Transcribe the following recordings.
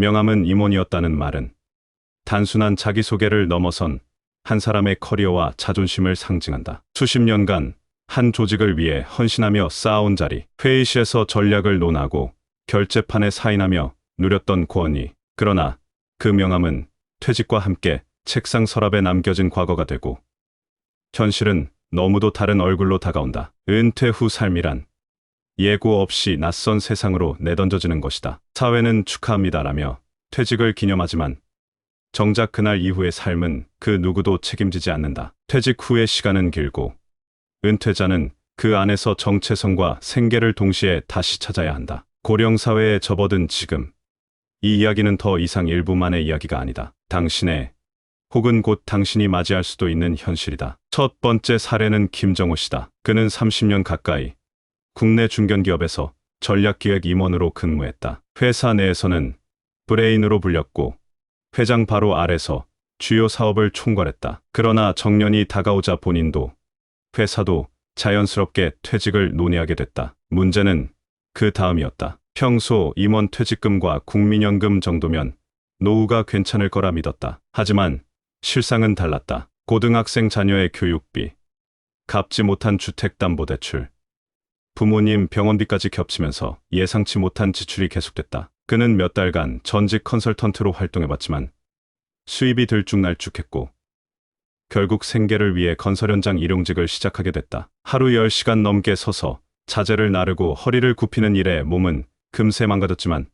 명함은 임원이었다는 말은 단순한 자기소개를 넘어선 한 사람의 커리어와 자존심을 상징한다. 수십 년간 한 조직을 위해 헌신하며 쌓아온 자리, 회의실에서 전략을 논하고 결제판에 사인하며 누렸던 권위. 그러나 그 명함은 퇴직과 함께 책상 서랍에 남겨진 과거가 되고 현실은 너무도 다른 얼굴로 다가온다. 은퇴 후 삶이란 예고 없이 낯선 세상으로 내던져지는 것이다. 사회는 축하합니다라며 퇴직을 기념하지만 정작 그날 이후의 삶은 그 누구도 책임지지 않는다. 퇴직 후의 시간은 길고 은퇴자는 그 안에서 정체성과 생계를 동시에 다시 찾아야 한다. 고령사회에 접어든 지금, 이 이야기는 더 이상 일부만의 이야기가 아니다. 당신의 혹은 곧 당신이 맞이할 수도 있는 현실이다. 첫 번째 사례는 김정호 씨다. 그는 30년 가까이 국내 중견기업에서 전략기획 임원으로 근무했다. 회사 내에서는 브레인으로 불렸고 회장 바로 아래서 주요 사업을 총괄했다. 그러나 정년이 다가오자 본인도 회사도 자연스럽게 퇴직을 논의하게 됐다. 문제는 그 다음이었다. 평소 임원 퇴직금과 국민연금 정도면 노후가 괜찮을 거라 믿었다. 하지만 실상은 달랐다. 고등학생 자녀의 교육비, 갚지 못한 주택담보대출, 부모님 병원비까지 겹치면서 예상치 못한 지출이 계속됐다. 그는 몇 달간 전직 컨설턴트로 활동해봤지만 수입이 들쭉날쭉했고 결국 생계를 위해 건설 현장 일용직을 시작하게 됐다. 하루 10시간 넘게 서서 자재를 나르고 허리를 굽히는 일에 몸은 금세 망가졌지만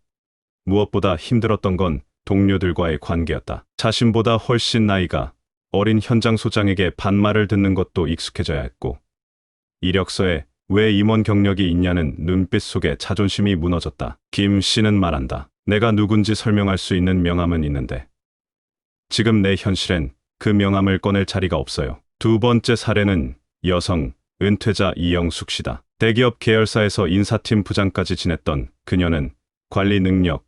무엇보다 힘들었던 건 동료들과의 관계였다. 자신보다 훨씬 나이가 어린 현장 소장에게 반말을 듣는 것도 익숙해져야 했고 이력서에 왜 임원 경력이 있냐는 눈빛 속에 자존심이 무너졌다. 김 씨는 말한다. 내가 누군지 설명할 수 있는 명함은 있는데 지금 내 현실엔 그 명함을 꺼낼 자리가 없어요. 두 번째 사례는 여성 은퇴자 이영숙 씨다. 대기업 계열사에서 인사팀 부장까지 지냈던 그녀는 관리 능력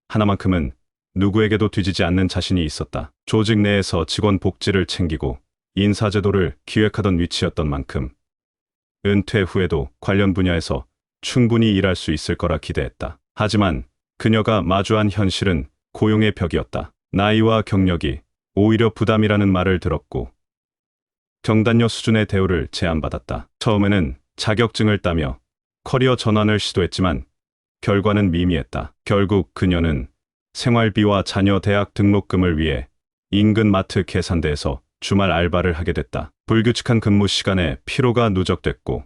하나만큼은 누구에게도 뒤지지 않는 자신이 있었다. 조직 내에서 직원 복지를 챙기고 인사제도를 기획하던 위치였던 만큼 은퇴 후에도 관련 분야에서 충분히 일할 수 있을 거라 기대했다. 하지만 그녀가 마주한 현실은 고용의 벽이었다. 나이와 경력이 오히려 부담이라는 말을 들었고 경단녀 수준의 대우를 제안받았다. 처음에는 자격증을 따며 커리어 전환을 시도했지만 결과는 미미했다. 결국 그녀는 생활비와 자녀 대학 등록금을 위해 인근 마트 계산대에서 주말 알바를 하게 됐다. 불규칙한 근무 시간에 피로가 누적됐고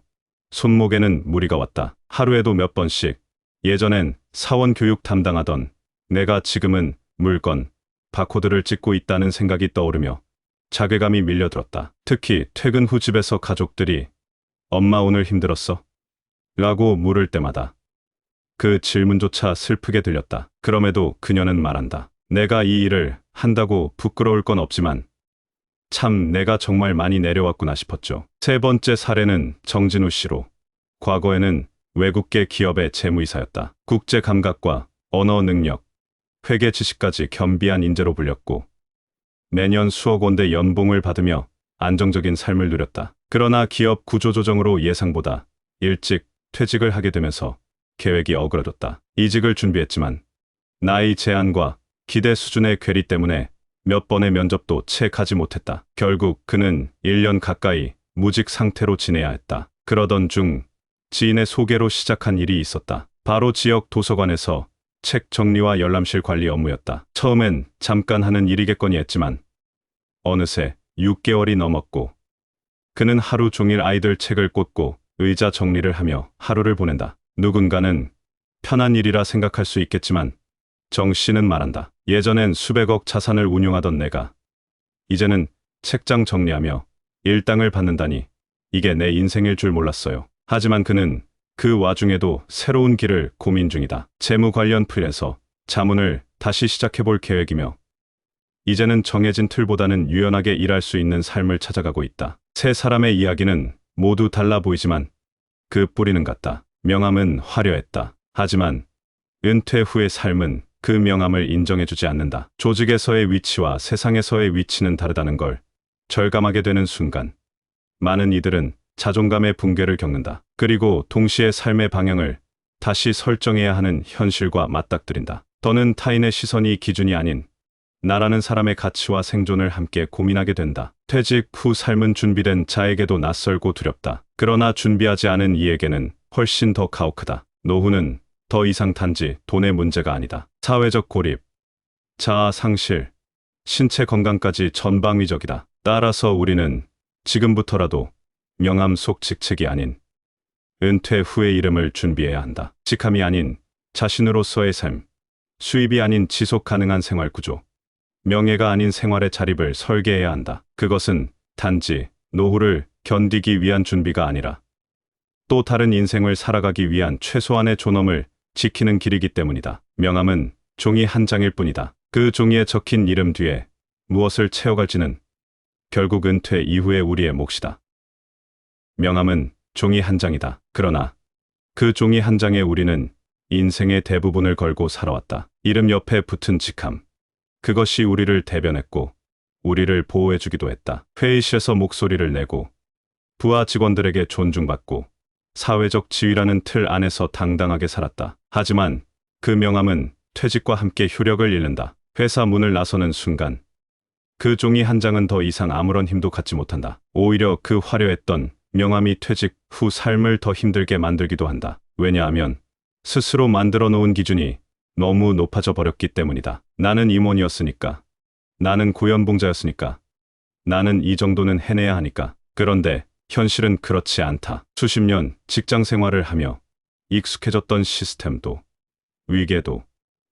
손목에는 무리가 왔다. 하루에도 몇 번씩 예전엔 사원 교육 담당하던 내가 지금은 물건, 바코드를 찍고 있다는 생각이 떠오르며 자괴감이 밀려들었다. 특히 퇴근 후 집에서 가족들이 엄마 오늘 힘들었어? 라고 물을 때마다 그 질문조차 슬프게 들렸다. 그럼에도 그녀는 말한다. 내가 이 일을 한다고 부끄러울 건 없지만 참 내가 정말 많이 내려왔구나 싶었죠. 세 번째 사례는 정진우 씨로 과거에는 외국계 기업의 재무이사였다. 국제 감각과 언어 능력, 회계 지식까지 겸비한 인재로 불렸고 매년 수억 원대 연봉을 받으며 안정적인 삶을 누렸다. 그러나 기업 구조조정으로 예상보다 일찍 퇴직을 하게 되면서 계획이 어그러졌다. 이직을 준비했지만 나이 제한과 기대 수준의 괴리 때문에 몇 번의 면접도 채 가지 못했다. 결국 그는 1년 가까이 무직 상태로 지내야 했다. 그러던 중 지인의 소개로 시작한 일이 있었다. 바로 지역 도서관에서 책 정리와 열람실 관리 업무였다. 처음엔 잠깐 하는 일이겠거니 했지만 어느새 6개월이 넘었고 그는 하루 종일 아이들 책을 꽂고 의자 정리를 하며 하루를 보낸다. 누군가는 편한 일이라 생각할 수 있겠지만 정 씨는 말한다. 예전엔 수백억 자산을 운용하던 내가 이제는 책장 정리하며 일당을 받는다니 이게 내 인생일 줄 몰랐어요. 하지만 그는 그 와중에도 새로운 길을 고민 중이다. 재무 관련 풀에서 자문을 다시 시작해볼 계획이며 이제는 정해진 틀보다는 유연하게 일할 수 있는 삶을 찾아가고 있다. 세 사람의 이야기는 모두 달라 보이지만 그 뿌리는 같다. 명함은 화려했다. 하지만 은퇴 후의 삶은 그 명함을 인정해주지 않는다. 조직에서의 위치와 세상에서의 위치는 다르다는 걸 절감하게 되는 순간 많은 이들은 자존감의 붕괴를 겪는다. 그리고 동시에 삶의 방향을 다시 설정해야 하는 현실과 맞닥뜨린다. 더는 타인의 시선이 기준이 아닌 나라는 사람의 가치와 생존을 함께 고민하게 된다. 퇴직 후 삶은 준비된 자에게도 낯설고 두렵다. 그러나 준비하지 않은 이에게는 훨씬 더 가혹하다. 노후는 더 이상 단지 돈의 문제가 아니다. 사회적 고립, 자아 상실, 신체 건강까지 전방위적이다. 따라서 우리는 지금부터라도 명함 속 직책이 아닌 은퇴 후의 이름을 준비해야 한다. 직함이 아닌 자신으로서의 삶, 수입이 아닌 지속 가능한 생활 구조, 명예가 아닌 생활의 자립을 설계해야 한다. 그것은 단지 노후를 견디기 위한 준비가 아니라 또 다른 인생을 살아가기 위한 최소한의 존엄을 지키는 길이기 때문이다. 명함은 종이 한 장일 뿐이다. 그 종이에 적힌 이름 뒤에 무엇을 채워갈지는 결국 은퇴 이후의 우리의 몫이다. 명함은 종이 한 장이다. 그러나 그 종이 한 장에 우리는 인생의 대부분을 걸고 살아왔다. 이름 옆에 붙은 직함, 그것이 우리를 대변했고 우리를 보호해주기도 했다. 회의실에서 목소리를 내고 부하 직원들에게 존중받고 사회적 지위라는 틀 안에서 당당하게 살았다. 하지만 그 명함은 퇴직과 함께 효력을 잃는다. 회사 문을 나서는 순간 그 종이 한 장은 더 이상 아무런 힘도 갖지 못한다. 오히려 그 화려했던 명함이 퇴직 후 삶을 더 힘들게 만들기도 한다. 왜냐하면 스스로 만들어 놓은 기준이 너무 높아져 버렸기 때문이다. 나는 임원이었으니까, 나는 고연봉자였으니까, 나는 이 정도는 해내야 하니까. 그런데 현실은 그렇지 않다. 수십 년 직장 생활을 하며 익숙해졌던 시스템도, 위계도,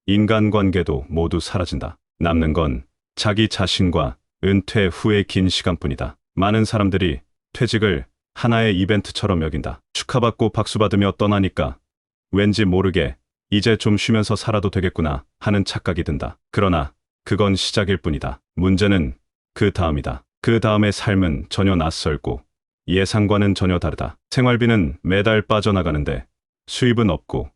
인간관계도 모두 사라진다. 남는 건 자기 자신과 은퇴 후의 긴 시간뿐이다. 많은 사람들이 퇴직을 하나의 이벤트처럼 여긴다. 축하받고 박수받으며 떠나니까 왠지 모르게 이제 좀 쉬면서 살아도 되겠구나 하는 착각이 든다. 그러나 그건 시작일 뿐이다. 문제는 그 다음이다. 그 다음의 삶은 전혀 낯설고 예상과는 전혀 다르다. 생활비는 매달 빠져나가는데 수입은 없고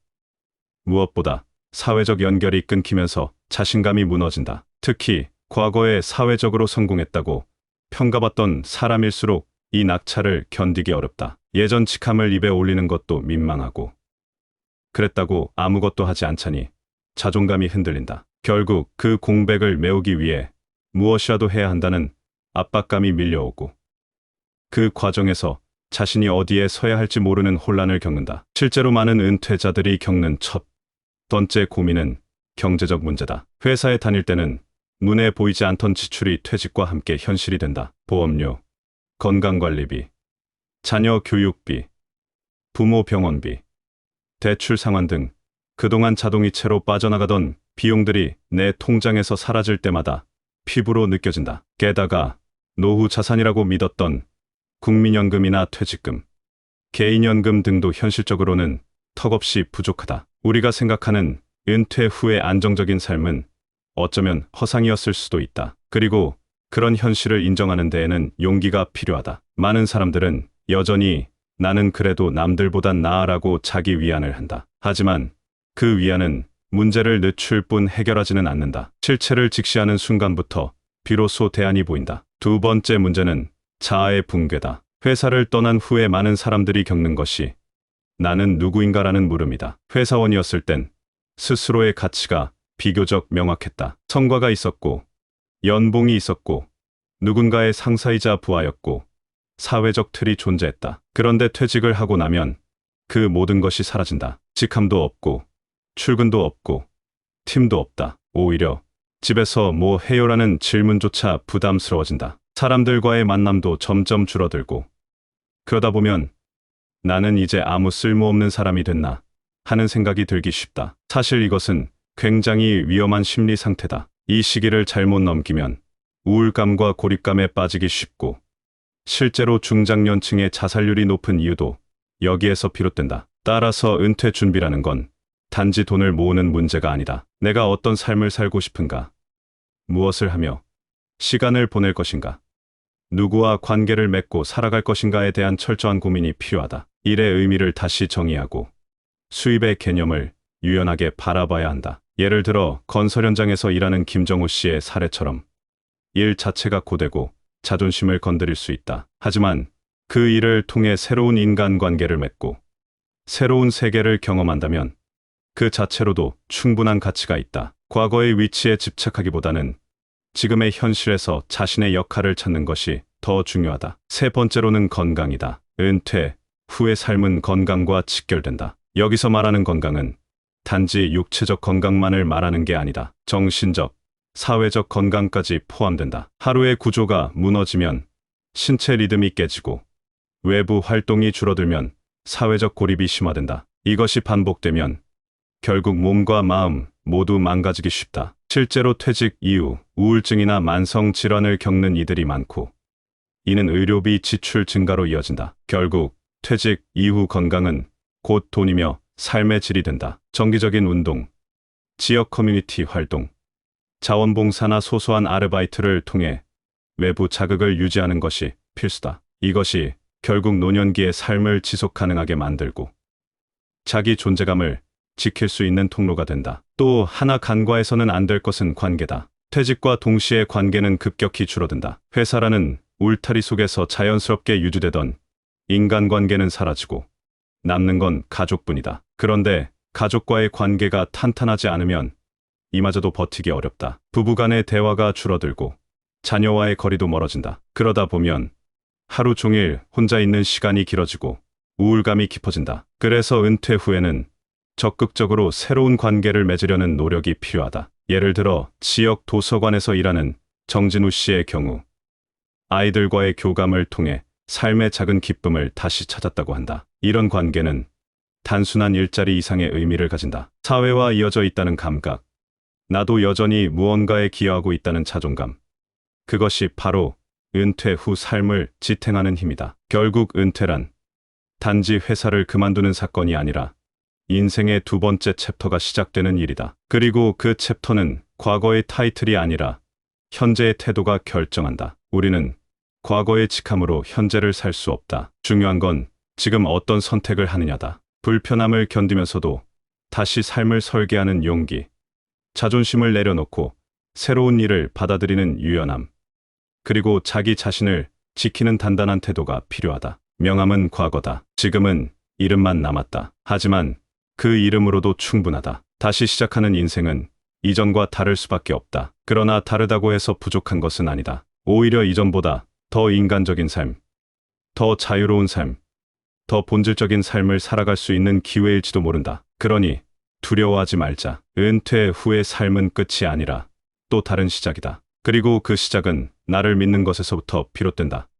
무엇보다 사회적 연결이 끊기면서 자신감이 무너진다. 특히 과거에 사회적으로 성공했다고 평가받던 사람일수록 이 낙차를 견디기 어렵다. 예전 직함을 입에 올리는 것도 민망하고 그랬다고 아무것도 하지 않자니 자존감이 흔들린다. 결국 그 공백을 메우기 위해 무엇이라도 해야 한다는 압박감이 밀려오고 그 과정에서 자신이 어디에 서야 할지 모르는 혼란을 겪는다. 실제로 많은 은퇴자들이 겪는 첫 번째 고민은 경제적 문제다. 회사에 다닐 때는 눈에 보이지 않던 지출이 퇴직과 함께 현실이 된다. 보험료, 건강관리비, 자녀 교육비, 부모 병원비, 대출 상환 등 그동안 자동이체로 빠져나가던 비용들이 내 통장에서 사라질 때마다 피부로 느껴진다. 게다가 노후 자산이라고 믿었던 국민연금이나 퇴직금, 개인연금 등도 현실적으로는 턱없이 부족하다. 우리가 생각하는 은퇴 후의 안정적인 삶은 어쩌면 허상이었을 수도 있다. 그리고 그런 현실을 인정하는 데에는 용기가 필요하다. 많은 사람들은 여전히 나는 그래도 남들보단 나아라고 자기 위안을 한다. 하지만 그 위안은 문제를 늦출 뿐 해결하지는 않는다. 실체를 직시하는 순간부터 비로소 대안이 보인다. 두 번째 문제는 자아의 붕괴다. 회사를 떠난 후에 많은 사람들이 겪는 것이 나는 누구인가라는 물음이다. 회사원이었을 땐 스스로의 가치가 비교적 명확했다. 성과가 있었고, 연봉이 있었고, 누군가의 상사이자 부하였고, 사회적 틀이 존재했다. 그런데 퇴직을 하고 나면 그 모든 것이 사라진다. 직함도 없고, 출근도 없고, 팀도 없다. 오히려 집에서 뭐 해요라는 질문조차 부담스러워진다. 사람들과의 만남도 점점 줄어들고, 그러다 보면 나는 이제 아무 쓸모없는 사람이 됐나 하는 생각이 들기 쉽다. 사실 이것은 굉장히 위험한 심리 상태다. 이 시기를 잘못 넘기면 우울감과 고립감에 빠지기 쉽고 실제로 중장년층의 자살률이 높은 이유도 여기에서 비롯된다. 따라서 은퇴 준비라는 건 단지 돈을 모으는 문제가 아니다. 내가 어떤 삶을 살고 싶은가? 무엇을 하며 시간을 보낼 것인가? 누구와 관계를 맺고 살아갈 것인가에 대한 철저한 고민이 필요하다. 일의 의미를 다시 정의하고 수입의 개념을 유연하게 바라봐야 한다. 예를 들어 건설 현장에서 일하는 김정우 씨의 사례처럼 일 자체가 고되고 자존심을 건드릴 수 있다. 하지만 그 일을 통해 새로운 인간관계를 맺고 새로운 세계를 경험한다면 그 자체로도 충분한 가치가 있다. 과거의 위치에 집착하기보다는 지금의 현실에서 자신의 역할을 찾는 것이 더 중요하다. 세 번째로는 건강이다. 은퇴 후의 삶은 건강과 직결된다. 여기서 말하는 건강은 단지 육체적 건강만을 말하는 게 아니다. 정신적, 사회적 건강까지 포함된다. 하루의 구조가 무너지면 신체 리듬이 깨지고 외부 활동이 줄어들면 사회적 고립이 심화된다. 이것이 반복되면 결국 몸과 마음 모두 망가지기 쉽다. 실제로 퇴직 이후 우울증이나 만성 질환을 겪는 이들이 많고 이는 의료비 지출 증가로 이어진다. 결국 퇴직 이후 건강은 곧 돈이며 삶의 질이 된다. 정기적인 운동, 지역 커뮤니티 활동, 자원봉사나 소소한 아르바이트를 통해 외부 자극을 유지하는 것이 필수다. 이것이 결국 노년기의 삶을 지속 가능하게 만들고 자기 존재감을 지킬 수 있는 통로가 된다. 또 하나 간과해서는 안 될 것은 관계다. 퇴직과 동시에 관계는 급격히 줄어든다. 회사라는 울타리 속에서 자연스럽게 유지되던 인간관계는 사라지고 남는 건 가족뿐이다. 그런데 가족과의 관계가 탄탄하지 않으면 이마저도 버티기 어렵다. 부부간의 대화가 줄어들고 자녀와의 거리도 멀어진다. 그러다 보면 하루 종일 혼자 있는 시간이 길어지고 우울감이 깊어진다. 그래서 은퇴 후에는 적극적으로 새로운 관계를 맺으려는 노력이 필요하다. 예를 들어 지역 도서관에서 일하는 정진우 씨의 경우 아이들과의 교감을 통해 삶의 작은 기쁨을 다시 찾았다고 한다. 이런 관계는 단순한 일자리 이상의 의미를 가진다. 사회와 이어져 있다는 감각, 나도 여전히 무언가에 기여하고 있다는 자존감. 그것이 바로 은퇴 후 삶을 지탱하는 힘이다. 결국 은퇴란 단지 회사를 그만두는 사건이 아니라 인생의 두 번째 챕터가 시작되는 일이다. 그리고 그 챕터는 과거의 타이틀이 아니라 현재의 태도가 결정한다. 우리는 과거의 직함으로 현재를 살 수 없다. 중요한 건 지금 어떤 선택을 하느냐다. 불편함을 견디면서도 다시 삶을 설계하는 용기, 자존심을 내려놓고 새로운 일을 받아들이는 유연함, 그리고 자기 자신을 지키는 단단한 태도가 필요하다. 명함은 과거다. 지금은 이름만 남았다. 하지만 그 이름으로도 충분하다. 다시 시작하는 인생은 이전과 다를 수밖에 없다. 그러나 다르다고 해서 부족한 것은 아니다. 오히려 이전보다 더 인간적인 삶, 더 자유로운 삶, 더 본질적인 삶을 살아갈 수 있는 기회일지도 모른다. 그러니 두려워하지 말자. 은퇴 후의 삶은 끝이 아니라 또 다른 시작이다. 그리고 그 시작은 나를 믿는 것에서부터 비롯된다.